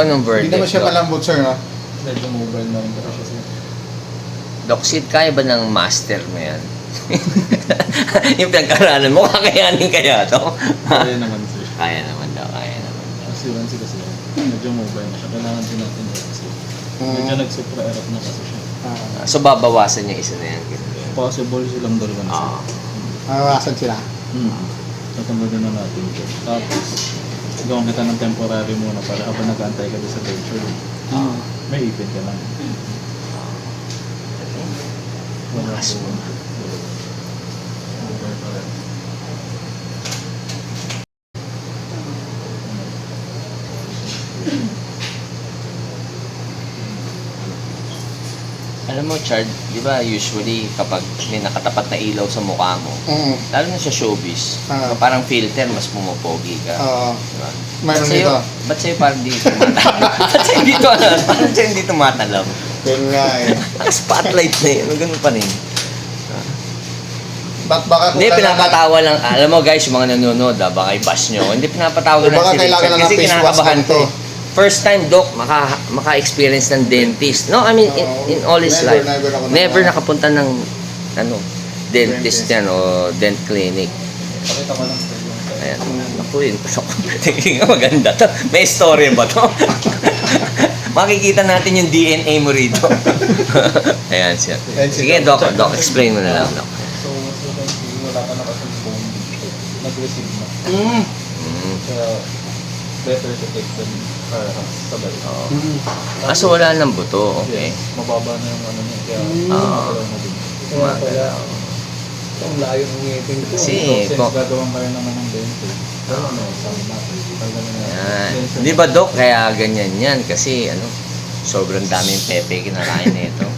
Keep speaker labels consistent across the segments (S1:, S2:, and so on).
S1: anong
S2: Hindi
S1: verdict?
S2: naman siya
S1: Doc?
S2: malambot, sir, ha?
S3: Medyo mobile na rin kasi siya sir.
S1: Doc Sid, kaya ba ng master mo yan? Yung pinag-aralan mo, kakayanin kaya to?
S3: Kaya naman sir.
S1: Kaya naman daw, kaya naman.
S3: Assurance kasi medyo mobile na siya. Kailangan din natin kasi medyo nag-supra erap na kasi siya.
S1: So, babawasan yung isa na yan.
S3: Possible silang dalawa na sir.
S2: Mawawasan sila.
S3: Tatanggalin na natin ito. Tapos, gawin kita ng temporary muna para habang nag-aantay ka doon sa denture. May ipin ka lang. Wala po. Mobile pa rin.
S1: Alam mo, Chard, di ba usually kapag may nakatapat na ilaw sa mukha mo, lalo na sa showbiz, parang filter, mas pumopogi ka.
S2: Oo.
S1: Diba?
S2: Mayroon dito.
S1: Ba't sa'yo parang di tumatalab? Ba't sa'yo hindi tumatalab? Parang sa'yo hindi tumatalab?
S2: Yun nga eh.
S1: Spotlight na yun, ganun pa rin.
S2: Baka
S1: Hindi, pinapatawa lang. Alam mo guys, yung mga nanonood, baka i-bash nyo. Hindi pinapatawa lang
S2: Baka
S1: si
S2: kailangan
S1: Richard
S2: lang
S1: kasi
S2: ng face wash
S1: kinakabahan
S2: nito.
S1: ko eh. First time, Doc, maka-experience ng dentist. No, I mean, in all his life. Never nakapunta ng dentist yan o dent clinic.
S3: Pakita ko lang sir yung
S1: Ayan. Naku yun. Tingin nga maganda to. May story ba to? Makikita natin yung DNA mo rito. Ayan siya. Sige, Doc, explain mo na lang, Doc.
S3: So, wala ka na kasi bone nag-receive na. Kaya, better to take them sabay.
S1: So wala ng buto, okay.
S3: Yes, mababa na yung ano niya. Kaya, makalaw na din.
S2: Kaya pala. Ang layo ng ngipin ko.
S1: Kasi,
S3: Since gagawin kayo naman ng dente, ano, sabi natin.
S1: Yan. Di ba, Doc, kaya ganyan yan? Kasi, sobrang daming pepe kinakain na ito.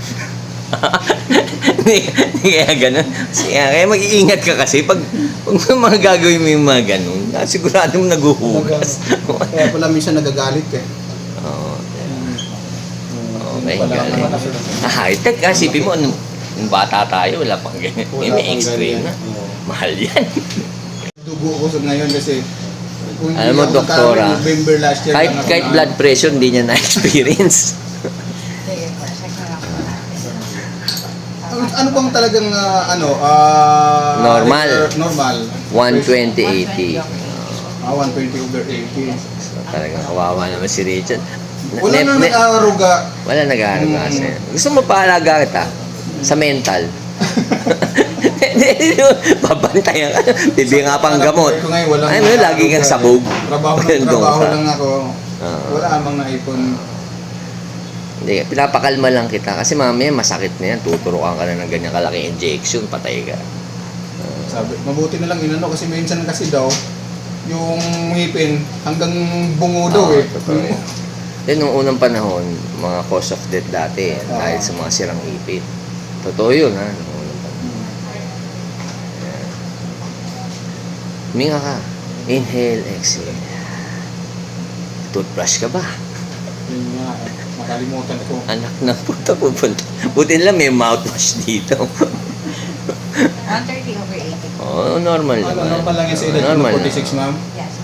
S1: Hindi kaya ganun. Kaya mag-iingat ka kasi pag mga gagawin mo yung mga ganun, sigurado mo naguhugas.
S2: Kaya pala minsan nagagalit eh.
S1: Oo. Okay, galing. High-tech ka, sipin mo, nung bata tayo, wala pang ganyan. May x-ray na. Mahal yan.
S2: Dugo ko ngayon kasi kung
S1: Alam mo,
S2: hindi ako
S1: doktora,
S2: magkaroon, November last year lang ako
S1: kahit
S2: na-
S1: blood pressure, hindi niya na-experience.
S2: Ano bang talagang
S1: Normal.
S2: Normal.
S1: 120/80.
S2: 120/80.
S1: So, talagang kawawa naman si Richard.
S2: Wala na nag-aaruga.
S1: Wala nag-aaruga sa'yo. Gusto mo paalaga kita? Sa mental. Babantayan ka. Bibigyan nga pang gamot.
S2: Ito ngayon, walang
S1: Ay, lagi kang sabog.
S2: Trabaho lang ako. Wala amang naipon.
S1: Hindi, pinapakalma lang kita. Kasi mamaya masakit na yan. Tuturukan ka na ng ganyan kalaki injection. Patay ka.
S2: Sabi, mabuti na lang inano kasi minsan kasi daw yung ngipin hanggang bungo daw eh.
S1: Totoo yan. Then, nung unang panahon, mga cause of death dati, dahil sa mga sirang ipit. Totoo yun, ha? Nung unang panahon. Ayan. Huminga ka. Inhale, exhale. Toothbrush ka ba?
S2: Yun nga, makalimutan ko.
S1: Anak na puta pupunta. Buti lang may mouthwash dito.
S4: 130/80.
S1: Oo, normal naman.
S2: Normal lang yan sa edad
S1: Normal
S2: mo,
S1: na.
S2: 46 ma'am?
S4: Yes.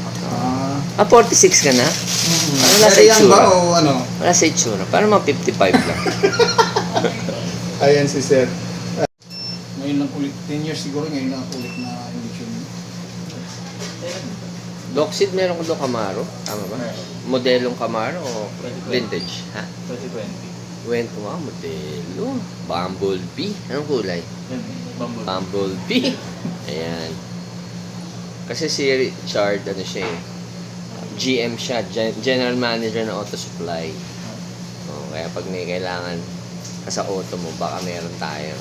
S1: 46 ka na? Wala sa
S2: Dari yan
S1: itsura.
S2: ba o ano?
S1: Wala sa itsura. Parang mga 55 lang.
S2: Ayan si Sir. Ngayon lang ulit, 10 years siguro ngayon lang ulit na injection.
S1: Doxid, meron ko doon Camaro. Tama ba? Modelong Camaro o vintage? Ha?
S3: 2020.
S1: Wento nga, modelo. Bumblebee. Anong kulay?
S3: Yan, bamboo.
S1: Bumblebee. Ayan. Kasi si Richard, siya eh. GM siya, General Manager ng Auto Supply. Kaya pag may kailangan ka sa auto mo, baka meron tayo.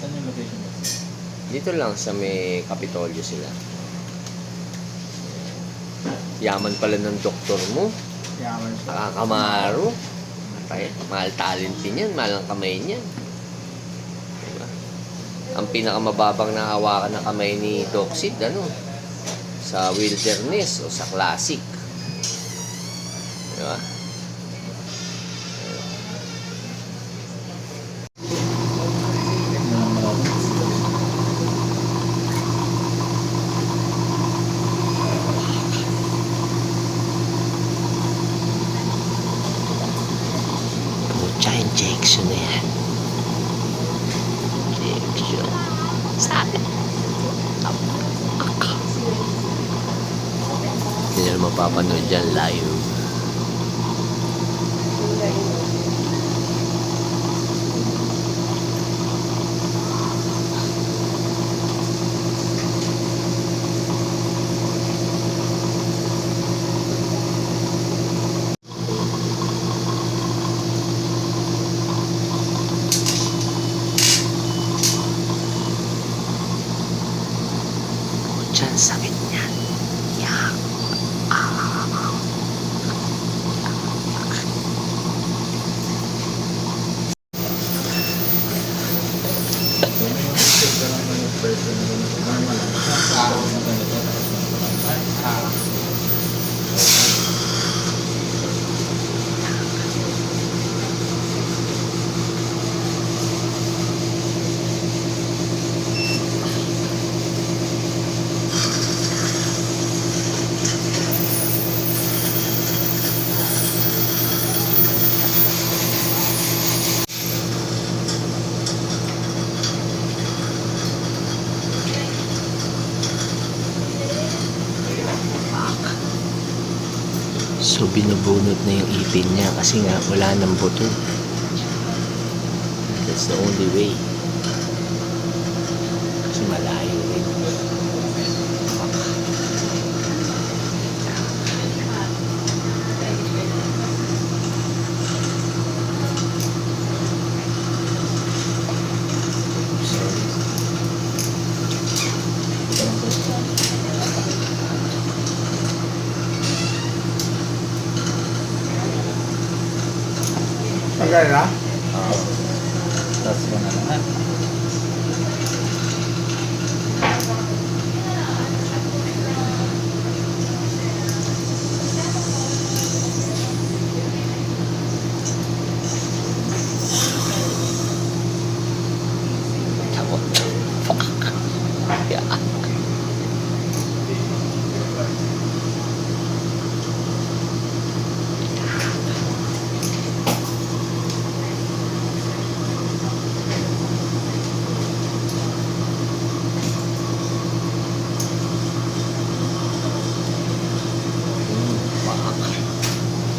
S3: Saan yung location mo?
S1: Dito lang sa may Kapitolyo sila. Yaman pala ng doktor mo.
S2: Yaman siya.
S1: Nakakamaro. Mahal talent din yan, mahal ang kamay niyan. Diba? Ang pinakamababang nahawakan ng kamay ni Doxid, sa wilderness o sa classic. Diba? Tsaka injection na yan. Injection. Sabi. Hindi nyo mapapanood dyan live. Diyan sakit niyan. Yak.
S3: So, may mga check ka lang ng person na normal lang. Maganda to.
S1: So binubunot na yung ipin niya kasi nga wala nang buto. That's the only way. Kasi malayo rin.
S2: Tanggal na?
S3: Tapos mo na lang ha.
S1: What the fuck? Yeah.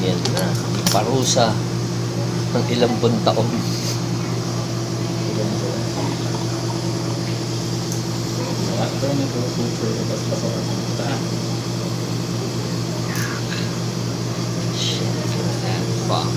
S1: Yan na, parusa ng ilang buong taon.
S3: After nito, suture, tapos pasokan sa kita ha.
S1: Shit, fuck.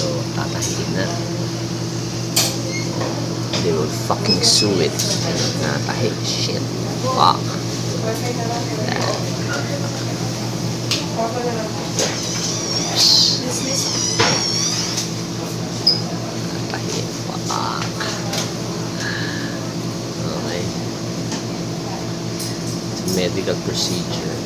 S1: So, tatahiin na. They will fucking sue it. Natahi. Shit. Fuck. Natahi. Fuck. Okay. It's a medical procedure.